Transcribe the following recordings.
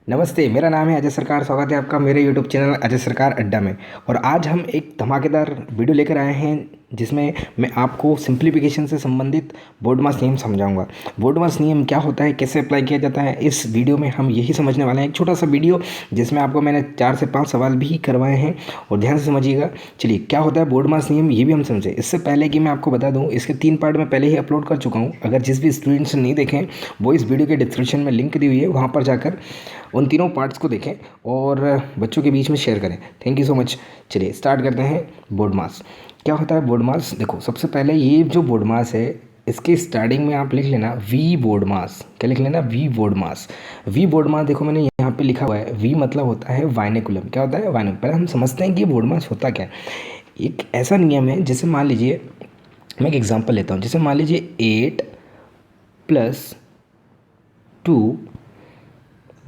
नमस्ते, मेरा नाम है अजय सरकार। स्वागत है आपका मेरे यूट्यूब चैनल अजय सरकार अड्डा में। और आज हम एक धमाकेदार वीडियो लेकर आए हैं जिसमें मैं आपको सिंप्लीफिकेशन से संबंधित बोर्डमास नियम समझाऊंगा। बोर्डमास नियम क्या होता है, कैसे अप्लाई किया जाता है, इस वीडियो में हम यही समझने वाले हैं। एक छोटा सा वीडियो जिसमें आपको मैंने 4 से 5 सवाल भी करवाए हैं और ध्यान से समझिएगा। चलिए, क्या होता है बोर्डमास नियम ये भी हम समझें। इससे पहले कि मैं आपको बता दूँ, इसके 3 पार्ट में पहले ही अपलोड कर चुका हूँ। अगर जिस भी स्टूडेंट्स ने नहीं देखें, वो इस वीडियो के डिस्क्रिप्शन में लिंक दी हुई है, वहाँ पर जाकर उन तीनों पार्ट्स को देखें और बच्चों के बीच में शेयर करें। Thank you so much. चलिए स्टार्ट करते हैं। बोर्डमास क्या होता है। बोर्डमास देखो, सबसे पहले ये जो बोर्डमास है, इसके स्टार्टिंग में आप लिख लेना वी बोर्डमास। क्या लिख लेना? वी बोर्डमास। वी बोर्डमास देखो मैंने यहाँ पे लिखा हुआ है। वी मतलब होता है वाइनेकुलम। क्या होता है? वाइनेकुलम। पहले हम समझते हैं कि बोर्डमास होता क्या है। एक ऐसा नियम है, जैसे मान लीजिए मैं एक एग्जांपल लेता हूँ। जैसे मान लीजिए 8 + 2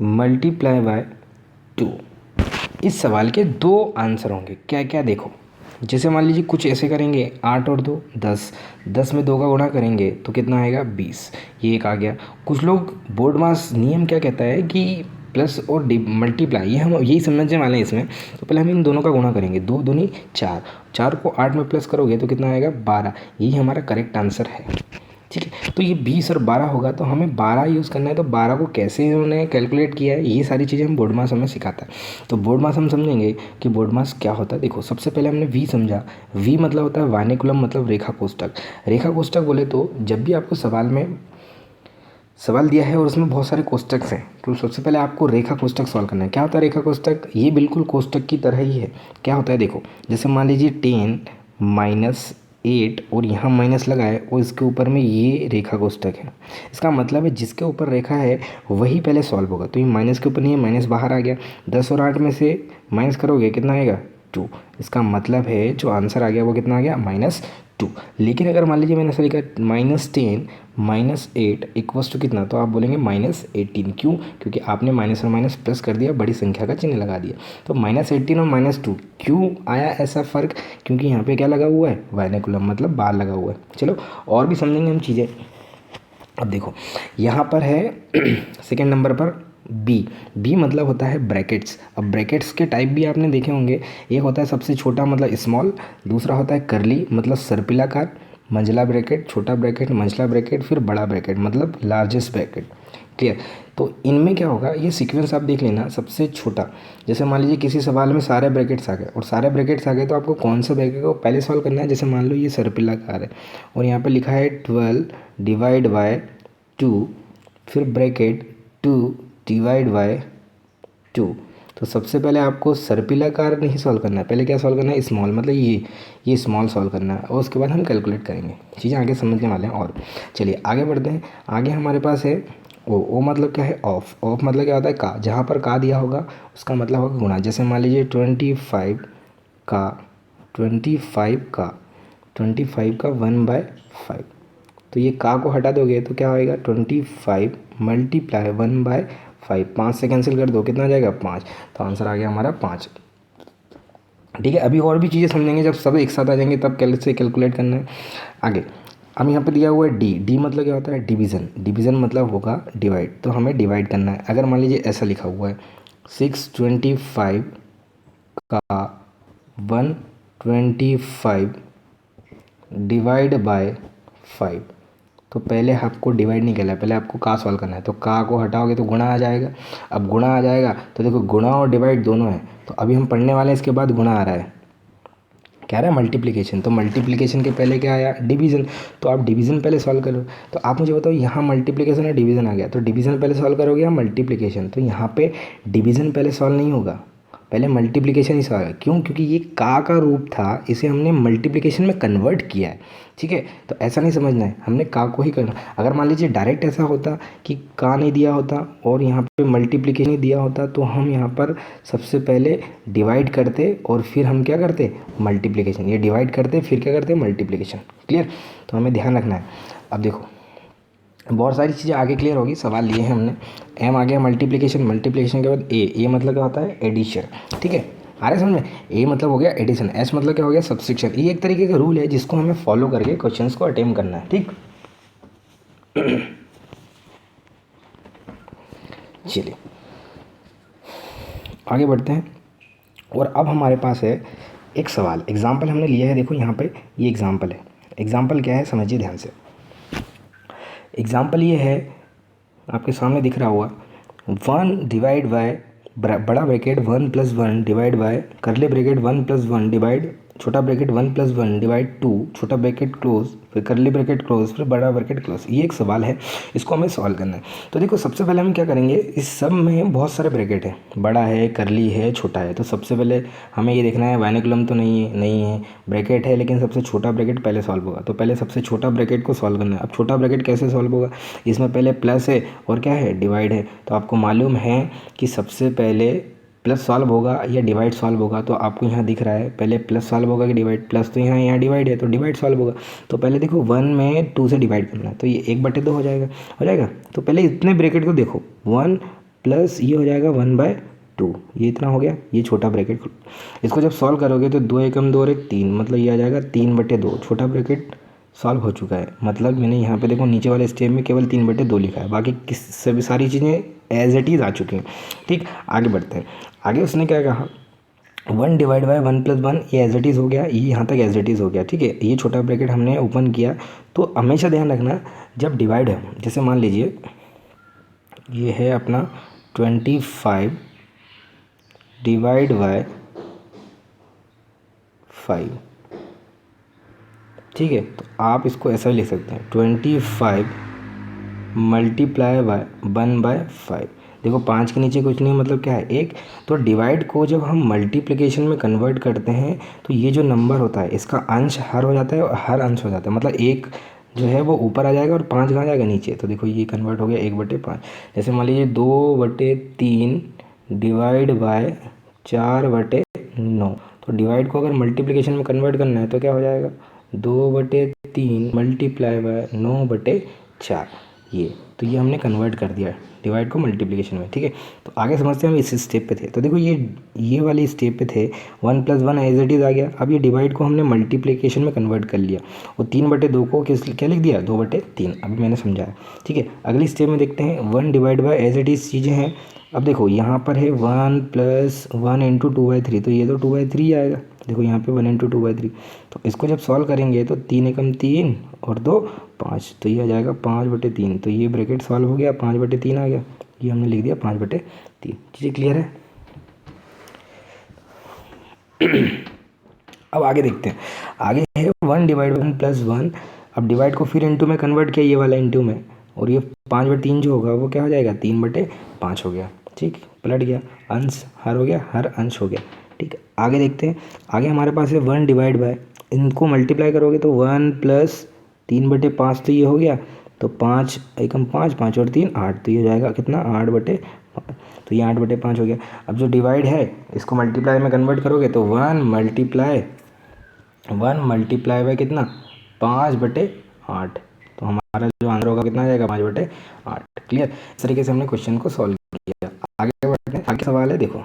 मल्टीप्लाई बाय 2। इस सवाल के 2 आंसर होंगे। क्या क्या? देखो, जैसे मान लीजिए कुछ ऐसे करेंगे, 8 और 2 10, 10 में 2 का गुणा करेंगे तो कितना आएगा? 20। ये एक आ गया। कुछ लोग बोर्डमास नियम क्या कहता है कि प्लस और मल्टीप्लाई, ये हम यही समझने वाले हैं इसमें। तो पहले हम इन दोनों का गुणा करेंगे। 2 दूनी 4, 4 को 8 में प्लस करोगे तो कितना आएगा? 12। यही हमारा करेक्ट आंसर है। ठीक है, तो ये 20 और 12 होगा, तो हमें 12 यूज़ करना है। तो 12 को कैसे इन्होंने कैलकुलेट किया है, ये सारी चीज़ें हम बोर्डमास हमें सिखाता है। तो बोर्डमास हम समझेंगे कि बोर्डमास क्या होता है। देखो, सबसे पहले हमने वी समझा। वी मतलब होता है वाइनेकुलम, मतलब रेखा कोष्ठक। रेखा कोष्ठक बोले तो जब भी आपको सवाल में सवाल दिया है और उसमें बहुत सारे कोष्ठक हैं, तो सबसे पहले आपको रेखा कोष्ठक सॉल्व करना है। क्या होता है रेखा कोष्ठक? ये बिल्कुल कोष्ठक की तरह ही है। क्या होता है देखो, जैसे मान लीजिए 10 - 8 और यहाँ माइनस लगा है और इसके ऊपर में ये रेखा कोष्ठक है। इसका मतलब है जिसके ऊपर रेखा है वही पहले सॉल्व होगा। तो ये माइनस के ऊपर नहीं है, माइनस बाहर आ गया। 10 और 8 में से माइनस करोगे कितना आएगा? 2। इसका मतलब है जो आंसर आ गया वो कितना आ गया? -2। लेकिन अगर मान लीजिए मैंने ऐसा लिखा -10 - 8 इक्वल्स टू कितना, तो आप बोलेंगे -18। क्यों? क्योंकि आपने माइनस और माइनस प्लस कर दिया, बड़ी संख्या का चिन्ह लगा दिया। तो -18 और -2 क्यों आया ऐसा फ़र्क? क्योंकि यहाँ पे क्या लगा हुआ है? वाइनेकुलम, मतलब बार लगा हुआ है। चलो और भी समझेंगे हम चीज़ें। अब देखो, यहाँ पर है सेकेंड नंबर पर बी। बी मतलब होता है ब्रैकेट्स। अब ब्रैकेट्स के टाइप भी आपने देखे होंगे। एक होता है सबसे छोटा, मतलब स्मॉल। दूसरा होता है करली, मतलब सर्पिलाकार। मंझला ब्रैकेट, छोटा ब्रैकेट, मंझला ब्रैकेट, फिर बड़ा ब्रैकेट, मतलब लार्जेस्ट ब्रैकेट। क्लियर? तो इनमें क्या होगा, ये सीक्वेंस आप देख लेना। सबसे छोटा, जैसे मान लीजिए किसी सवाल में सारे ब्रैकेट्स आ गए, और सारे ब्रैकेट्स आ गए तो आपको कौन सा ब्रैकेट को पहले सॉल्व करना है। जैसे मान लो ये सर्पिलाकार है और यहाँ पे लिखा है 12 डिवाइड बाय 2, फिर ब्रैकेट 2 डिवाइड बाय 2। तो सबसे पहले आपको सर्पिलाकार नहीं सॉल्व करना है, पहले क्या सॉल्व करना है? स्मॉल, मतलब ये स्मॉल सॉल्व करना है और उसके बाद हम कैलकुलेट करेंगे। चीज़ें आगे समझने वाले हैं। और चलिए आगे बढ़ते हैं। आगे हमारे पास है ओ मतलब क्या है? ऑफ। ऑफ मतलब क्या होता है? का। जहाँ पर का दिया होगा उसका मतलब होगा गुणा। जैसे मान लीजिए 25 का 1/5। तो ये का को हटा दोगे तो क्या होएगा? 25 मल्टीप्लाई 1/5। 5 से कैंसिल कर दो, कितना आ जाएगा? 5। तो आंसर आ गया हमारा 5। ठीक है, अभी और भी चीज़ें समझेंगे। जब सब एक साथ आ जाएंगे तब कैसे कैलकुलेट करना है आगे। अब यहाँ पे दिया हुआ है डी। डी मतलब क्या होता है? डिवीज़न। डिवीज़न मतलब होगा डिवाइड। तो हमें डिवाइड करना है। अगर मान लीजिए ऐसा लिखा हुआ है 625 का 125 डिवाइड बाय 5। तो पहले आपको डिवाइड नहीं करना है, पहले आपको का सॉल्व करना है। तो का को हटाओगे तो गुणा आ जाएगा। अब गुणा आ जाएगा तो देखो, गुणा और डिवाइड दोनों है। तो अभी हम पढ़ने वाले हैं, इसके बाद गुणा आ रहा है। क्या आ रहा है? मल्टीप्लिकेशन। तो मल्टीप्लिकेशन के पहले क्या आया? डिवीज़न। तो आप डिवीज़न पहले सॉल्व करो। तो आप मुझे बताओ, यहाँ मल्टीप्लिकेशन और डिवीज़न आ गया, तो डिवीज़न पहले सॉल्व करोगे या मल्टीप्लिकेशन? तो यहाँ पे डिवीज़न पहले सॉल्व नहीं होगा, पहले मल्टीप्लिकेशन ही सॉल्व है। क्यों? क्योंकि ये का रूप था, इसे हमने मल्टीप्लिकेशन में कन्वर्ट किया है। ठीक है, तो ऐसा नहीं समझना है, हमने का को ही करना। अगर मान लीजिए डायरेक्ट ऐसा होता कि का नहीं दिया होता और यहाँ पे मल्टीप्लिकेशन ही दिया होता, तो हम यहाँ पर सबसे पहले डिवाइड करते और फिर हम क्या करते? मल्टीप्लिकेशन। ये डिवाइड करते फिर क्या करते? मल्टीप्लिकेशन। क्लियर? तो हमें ध्यान रखना है। अब देखो, बहुत सारी चीज़ें आगे क्लियर होगी। सवाल लिए हैं हमने। एम आ गया मल्टीप्लिकेशन। मल्टीप्लिकेशन के बाद ए मतलब क्या होता है? एडिशन। ठीक है, आ रहा है समझ में? ए मतलब हो गया एडिशन। एस मतलब क्या हो गया? सब्सट्रैक्शन। ये एक तरीके का रूल है जिसको हमें फॉलो करके क्वेश्चंस को अटेम्प्ट करना है। ठीक, चलिए आगे बढ़ते हैं। और अब हमारे पास है एक सवाल, एग्जाम्पल हमने लिया है। देखो यहाँ पे ये एग्जाम्पल है। एग्जाम्पल क्या है समझिए ध्यान से। एग्जाम्पल ये है, आपके सामने दिख रहा होगा, 1 डिवाइड बाय बड़ा ब्रैकेट 1 + 1 डिवाइड बाय करली ब्रैकेट 1 + 1 डिवाइड छोटा ब्रैकेट 1 + 1 डिवाइड 2 छोटा ब्रैकेट क्लोज फिर करली ब्रैकेट क्लोज फिर बड़ा ब्रैकेट क्लोज। ये एक सवाल है, इसको हमें सॉल्व करना है। तो देखो सबसे पहले हम क्या करेंगे, इस सब में बहुत सारे ब्रैकेट है, बड़ा है, करली है, छोटा है। तो सबसे पहले हमें ये देखना है वाइनिकुलम तो नहीं है, ब्रैकेट है लेकिन सबसे छोटा ब्रैकेट पहले सॉल्व होगा। तो पहले सबसे छोटा ब्रैकेट को सॉल्व करना है। अब छोटा ब्रैकेट कैसे सॉल्व होगा, इसमें पहले प्लस है और क्या है, डिवाइड है। तो आपको मालूम है कि सबसे पहले प्लस सॉल्व होगा या डिवाइड सॉल्व होगा। तो आपको यहाँ दिख रहा है पहले प्लस सॉल्व होगा कि डिवाइड, प्लस तो यहाँ डिवाइड है तो डिवाइड सॉल्व होगा। तो पहले देखो 1 में 2 से डिवाइड करना है, तो ये 1/2 हो जाएगा। तो पहले इतने ब्रैकेट को देखो, 1 प्लस ये हो जाएगा 1/2, ये इतना हो गया, ये छोटा ब्रैकेट। इसको जब सॉल्व करोगे तो 2 एकम 2 और 1 3, मतलब ये आ जाएगा 3/2। छोटा ब्रैकेट सॉल्व हो चुका है। मतलब मैंने यहाँ पे देखो नीचे वाले स्टेप में केवल 3/2 लिखा है, बाकी किस सभी सारी चीज़ें एज इट इज़ आ चुकी हैं। ठीक, आगे बढ़ते हैं। आगे उसने क्या कहा, 1 डिवाइड बाय 1 + 1, ये एज इट इज़ हो गया, ये यहाँ तक एज इट इज़ हो गया। ठीक है, ये छोटा ब्रैकेट हमने ओपन किया। तो हमेशा ध्यान रखना जब डिवाइड है, जैसे मान लीजिए ये है अपना 25 डिवाइड बाय 5। ठीक है, तो आप इसको ऐसा लिख सकते हैं 25 मल्टीप्लाई बाय 1/5। देखो 5 के नीचे कुछ नहीं, मतलब क्या है, 1। तो डिवाइड को जब हम मल्टीप्लिकेशन में कन्वर्ट करते हैं तो ये जो नंबर होता है इसका अंश हर हो जाता है और हर अंश हो जाता है। मतलब 1 जो है वो ऊपर आ जाएगा और 5 कहाँ जाएगा, नीचे। तो देखो ये कन्वर्ट हो गया 1/5। जैसे मान लीजिए 2/3 डिवाइड बाय 4/9। तो डिवाइड को अगर मल्टीप्लिकेशन में कन्वर्ट करना है तो क्या हो जाएगा, 2/3 मल्टीप्लाई बाय 9/4। ये तो ये हमने कन्वर्ट कर दिया डिवाइड को मल्टीप्लिकेशन में। ठीक है, तो आगे समझते हैं हम इस स्टेप पे थे। तो देखो ये वाली स्टेप पे थे, 1 + 1 एज इट इज़ आ गया। अब ये डिवाइड को हमने मल्टीप्लिकेशन में कन्वर्ट कर लिया और 3/2 को क्या लिख दिया, 2/3। अभी मैंने समझाया। ठीक है, अगली स्टेप में देखते हैं, 1 divide by as it is चीज़ें हैं। अब देखो यहाँ पर है 1 + 1 × 2/3, तो ये तो 2/3 आएगा। देखो यहाँ पे 1 × 2/3। तो इसको जब सॉल्व करेंगे तो 3 एकम 3 और 2 5, तो ये आ जाएगा 5/3। तो ये ब्रैकेट सॉल्व हो गया, 5/3 आ गया। ये हमने लिख दिया 5/3। चीज़ें क्लियर है। अब आगे देखते हैं। आगे है 1 डिवाइड 1 + 1। अब डिवाइड को फिर इंटू में कन्वर्ट किया, ये वाला इंटू में, और ये 5/3 जो होगा वो क्या हो जाएगा, 3/5 हो गया। ठीक, पलट गया, अंश हर हो गया, हर अंश हो गया। ठीक, आगे देखते हैं। आगे हमारे पास है 1 डिवाइड बाय, इनको मल्टीप्लाई करोगे तो 1 + 3/5, तो ये हो गया। तो 5 एकम 5, 5 और 3 8, तो ये हो जाएगा कितना, 8/5। तो ये 8/5 हो गया। अब जो डिवाइड है इसको मल्टीप्लाई में कन्वर्ट करोगे तो 1 मल्टीप्लाई बाय कितना, 5/8। तो हमारा जो आंसर होगा कितना आ जाएगा, 5/8। क्लियर। इस तरीके से हमने क्वेश्चन को सॉल्व किया। आगे बढ़ते हैं। आगे सवाल है, देखो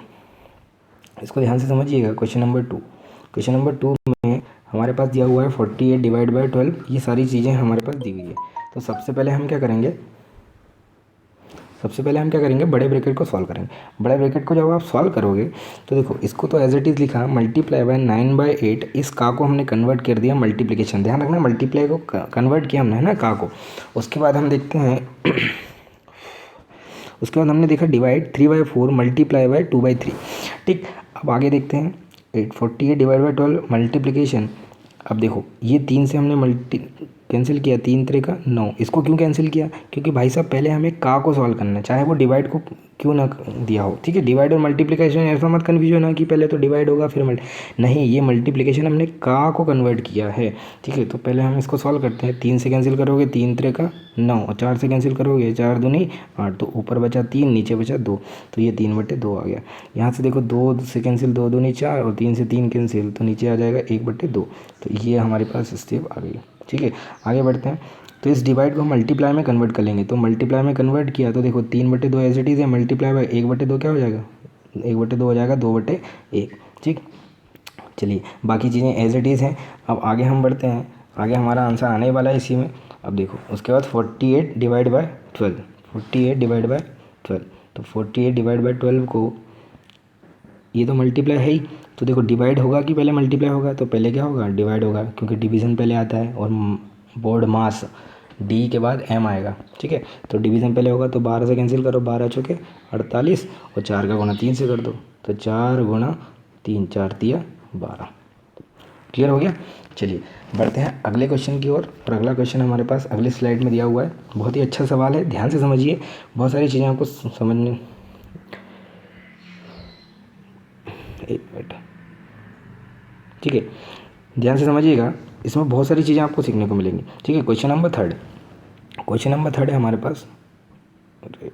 इसको ध्यान से समझिएगा। क्वेश्चन नंबर 2 में हमारे पास दिया हुआ है 48 डिवाइड बाय 12। ये सारी चीज़ें हमारे पास दी हुई है। तो सबसे पहले हम क्या करेंगे, बड़े ब्रैकेट को सॉल्व करेंगे। बड़े ब्रैकेट को जब आप सॉल्व करोगे तो देखो इसको तो एज इट इज़ लिखा, मल्टीप्लाई बाय 9/8। इस का को हमने कन्वर्ट कर दिया मल्टीप्लिकेशन। ध्यान रखना, मल्टीप्लाई को कन्वर्ट किया हमने, है ना, का को। उसके बाद हम देखते हैं उसके बाद हमने देखा डिवाइड, 3/4 मल्टीप्लाई बाय 2/3। ठीक, अब आगे देखते हैं 48 डिवाइड बाय 12 मल्टीप्लिकेशन। अब देखो ये 3 से हमने कैंसिल किया, 3 × 3 = 9। इसको क्यों कैंसिल किया, क्योंकि भाई साहब पहले हमें का को सॉल्व करना है, चाहे वो डिवाइड को क्यों ना दिया हो। ठीक है, डिवाइड और मल्टीप्लिकेशन ऐसा मत कन्फ्यूज होना कि पहले तो डिवाइड होगा फिर नहीं, ये मल्टीप्लिकेशन हमने का को कन्वर्ट किया है। ठीक है, तो पहले हम इसको सॉल्व करते हैं। 3 से कैंसिल करोगे, 3 × 3 = 9, और 4 से कैंसिल करोगे, 4 दूनी 8, तो ऊपर बचा 3, नीचे बचा 2, तो ये 3/2 आ गया। यहाँ से देखो 2 से कैंसिल, 2 दूनी 4, और 3 से 3 कैंसिल, तो नीचे आ जाएगा 1/2। तो ये हमारे पास स्टेप आ गई। ठीक है, आगे बढ़ते हैं। तो इस डिवाइड को हम मल्टीप्लाई में कन्वर्ट कर लेंगे। तो मल्टीप्लाई में कन्वर्ट किया तो देखो 3/2 एज इट इज़ है, मल्टीप्लाई बाय 1/2 क्या हो जाएगा, 1/2 हो जाएगा 2/1। ठीक, चलिए बाकी चीज़ें एज इट इज़ हैं। अब आगे हम बढ़ते हैं। आगे हमारा आंसर आने वाला है इसी में। अब देखो उसके बाद 48 डिवाइड बाय 12, 48 डिवाइड बाय 12। तो 48 डिवाइड बाय 12 को ये तो मल्टीप्लाई है ही, तो देखो डिवाइड होगा कि पहले मल्टीप्लाई होगा, तो पहले क्या होगा, डिवाइड होगा, क्योंकि डिवीज़न पहले आता है और बोर्ड मास डी के बाद एम आएगा। ठीक है, तो डिवीज़न पहले होगा, तो 12 से कैंसिल करो, 12 चौके 48 और 4 का गुणा 3 से कर दो, तो 4 गुणा 3, 4 तिया 12। क्लियर हो गया। चलिए बढ़ते हैं अगले क्वेश्चन की ओर। और अगला क्वेश्चन हमारे पास अगली स्लाइड में दिया हुआ है। बहुत ही अच्छा सवाल है, ध्यान से समझिए, बहुत सारी चीज़ें आपको समझने, एक मिनट, ठीक है, ध्यान से समझिएगा, इसमें बहुत सारी चीज़ें आपको सीखने को मिलेंगी। ठीक है, question number third, question number third है हमारे पास, अरे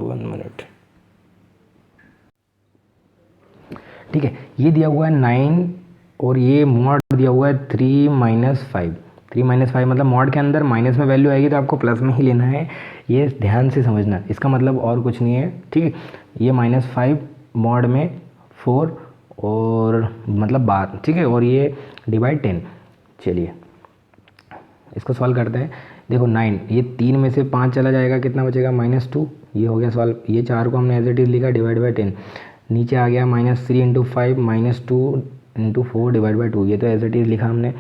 1 मिनट, ठीक है, ये दिया हुआ है 9 और ये मॉड दिया हुआ है 3 - 5। 3 - 5 मतलब मॉड के अंदर माइनस में वैल्यू आएगी तो आपको प्लस में ही लेना है, ये ध्यान से समझना, इसका मतलब और कुछ नहीं है। ठीक है, ये -5 मॉड में 4 और मतलब 12, ठीक है, और ये डिवाइड 10। चलिए इसको सॉल्व करते हैं। देखो 9, ये 3 में से 5 चला जाएगा, कितना बचेगा, -2, ये हो गया सॉल्व। ये 4 को हमने एज इट इज़ लिखा, डिवाइड बाई 10, नीचे आ गया -3 × 5 -2 × 4 डिवाइड बाई 2, ये तो एज इट इज़ लिखा हमने।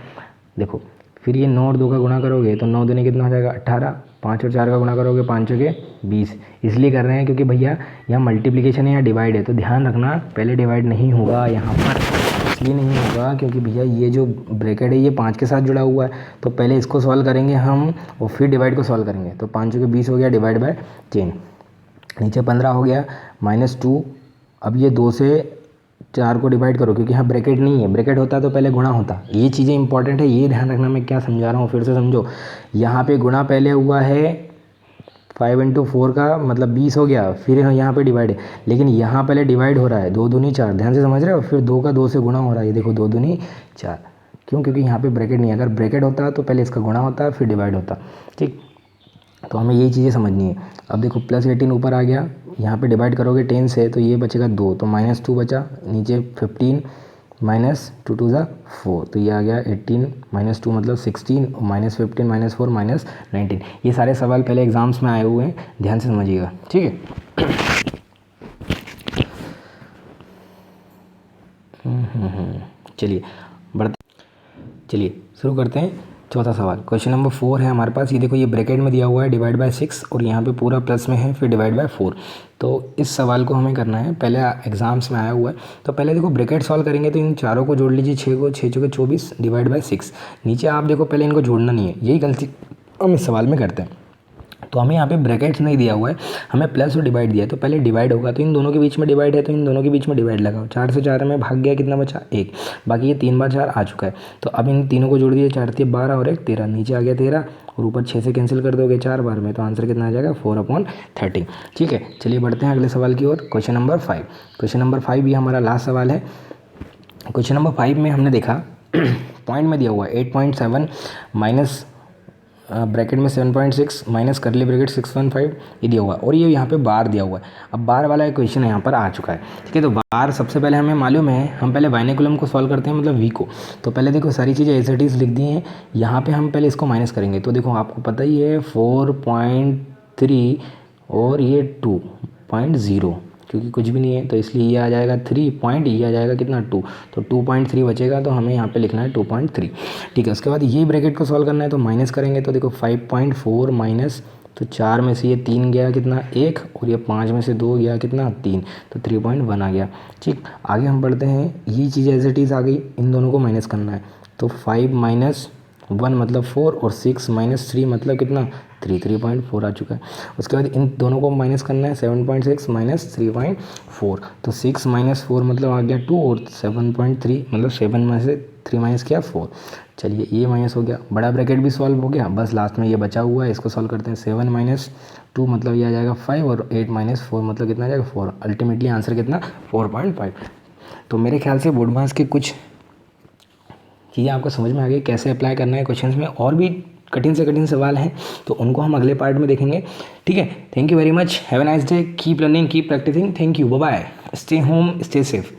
देखो फिर ये 9 और 2 का गुणा करोगे तो 9 दूनी कितना हो जाएगा, 18, 5 और 4 का गुणा करोगे 5 के 20। इसलिए कर रहे हैं क्योंकि भैया यहाँ मल्टीप्लिकेशन है या डिवाइड है, तो ध्यान रखना पहले डिवाइड नहीं होगा यहाँ पर, इसलिए नहीं होगा क्योंकि भैया ये जो ब्रैकेट है ये 5 के साथ जुड़ा हुआ है, तो पहले इसको सॉल्व करेंगे हम और फिर डिवाइड को सॉल्व करेंगे। तो 5 के 20 हो गया, डिवाइड बाय 10, नीचे 15 हो गया, -2। अब ये 2 से 4 को डिवाइड करो, क्योंकि यहाँ ब्रैकेट नहीं है, ब्रैकेट होता तो पहले गुणा होता। ये चीज़ें इंपॉर्टेंट है, ये ध्यान रखना मैं क्या समझा रहा हूँ, फिर से समझो। यहाँ पे गुणा पहले हुआ है 5 × 4 का मतलब 20 हो गया, फिर यहाँ पे डिवाइड है, लेकिन यहाँ पहले डिवाइड हो रहा है, 2 दूनी 4, ध्यान से समझ रहे हो, फिर 2 का 2 से गुणा हो रहा है, ये देखो 2 दूनी 4, क्यों, क्योंकि यहाँ पे ब्रैकेट नहीं है। अगर ब्रैकेट होता तो पहले इसका गुणा होता फिर डिवाइड होता। ठीक, तो हमें यही चीज़ें समझनी है। अब देखो +18 ऊपर आ गया, यहाँ पे डिवाइड करोगे 10 से तो ये बचेगा 2, तो -2 बचा, नीचे 15 -2 × 2 = 4, तो ये आ गया 18 -2 मतलब 16, -15 -4 -19। ये सारे सवाल पहले एग्जाम्स में आए हुए हैं, ध्यान से समझिएगा। ठीक है, चलिए बढ़ते, चलिए शुरू करते हैं। चौथा सवाल, क्वेश्चन नंबर 4 है हमारे पास। ये देखो, ये ब्रैकेट में दिया हुआ है डिवाइड बाय 6 और यहाँ पे पूरा प्लस में है, फिर डिवाइड बाय 4। तो इस सवाल को हमें करना है, पहले एग्जाम्स में आया हुआ है। तो पहले देखो ब्रैकेट सॉल्व करेंगे तो इन चारों को जोड़ लीजिए, 6 को, 6 चौके 24 डिवाइड बाय 6। नीचे आप देखो पहले इनको जोड़ना नहीं है, यही गलती हम इस सवाल में करते हैं। तो हमें यहाँ पे ब्रैकेट्स नहीं दिया हुआ है, हमें प्लस और डिवाइड दिया है, तो पहले डिवाइड होगा, तो इन दोनों के बीच में डिवाइड है तो इन दोनों के बीच में डिवाइड लगाओ। 4 से 4 में भाग गया, कितना बचा 1, बाकी ये 3 बार 4 आ चुका है, तो अब इन तीनों को जोड़ दिए, 4 × 12 और 1 13, नीचे आ गया 13 और ऊपर 6 से कैंसिल कर दोगे 4 बार में, तो आंसर कितना आ जाएगा 4/13। ठीक है, चलिए बढ़ते हैं अगले सवाल की ओर। क्वेश्चन नंबर 5, क्वेश्चन नंबर 5 ये हमारा लास्ट सवाल है। क्वेश्चन नंबर 5 में हमने देखा पॉइंट में दिया हुआ है 8.7 माइनस ब्रैकेट में 7.6 माइनस करली ब्रैकेट 6.5 ये दिया हुआ है, और ये यहाँ पे बार दिया हुआ है। अब बार वाला इक्वेशन यहाँ पर आ चुका है। ठीक है, तो बार सबसे पहले हमें मालूम है, हम पहले बाइनोकुलम को सॉल्व करते हैं, मतलब वी को। तो पहले देखो सारी चीज़ें एज इट इज़ लिख दी हैं, यहाँ पे हम पहले इसको माइनस करेंगे। तो देखो आपको पता ही है 4.3 और ये 2.0, क्योंकि कुछ भी नहीं है तो इसलिए ये आ जाएगा 3 पॉइंट, ये आ जाएगा कितना 2, तो 2.3 बचेगा, तो हमें यहाँ पे लिखना है 2.3। ठीक है, उसके बाद ये ब्रैकेट को सॉल्व करना है, तो माइनस करेंगे। तो देखो 5.4 माइनस, तो 4 में से ये 3 गया कितना 1, और ये 5 में से 2 गया कितना 3, तो 3.1 आ गया। ठीक, आगे हम बढ़ते हैं, ये चीज़ एज इट इज़ आ गई, इन दोनों को माइनस करना है। तो 5 - 1 मतलब 4 और 6 - 3 मतलब कितना 3, 3.4 आ चुका है। उसके बाद इन दोनों को माइनस करना है, 7.6 - 3.4, तो 6 - 4 मतलब आ गया 2 और 7.3 मतलब 7 में से 3 माइनस किया 4। चलिए ये माइनस हो गया, बड़ा ब्रैकेट भी सॉल्व हो गया, बस लास्ट में ये बचा हुआ है, इसको सॉल्व करते हैं। 7 - 2 मतलब ये आ जाएगा 5 और 8 - 4 मतलब कितना आ जाएगा 4। अल्टीमेटली आंसर कितना 4.5। तो मेरे ख्याल से बोर्ड मास के कुछ चीज़ें आपको समझ में आ गई, कैसे अप्लाई करना है क्वेश्चंस में। और भी कठिन से कठिन सवाल हैं तो उनको हम अगले पार्ट में देखेंगे। ठीक है, thank you very much, have a nice day, keep learning, keep practising, thank you, bye bye, stay home, stay safe.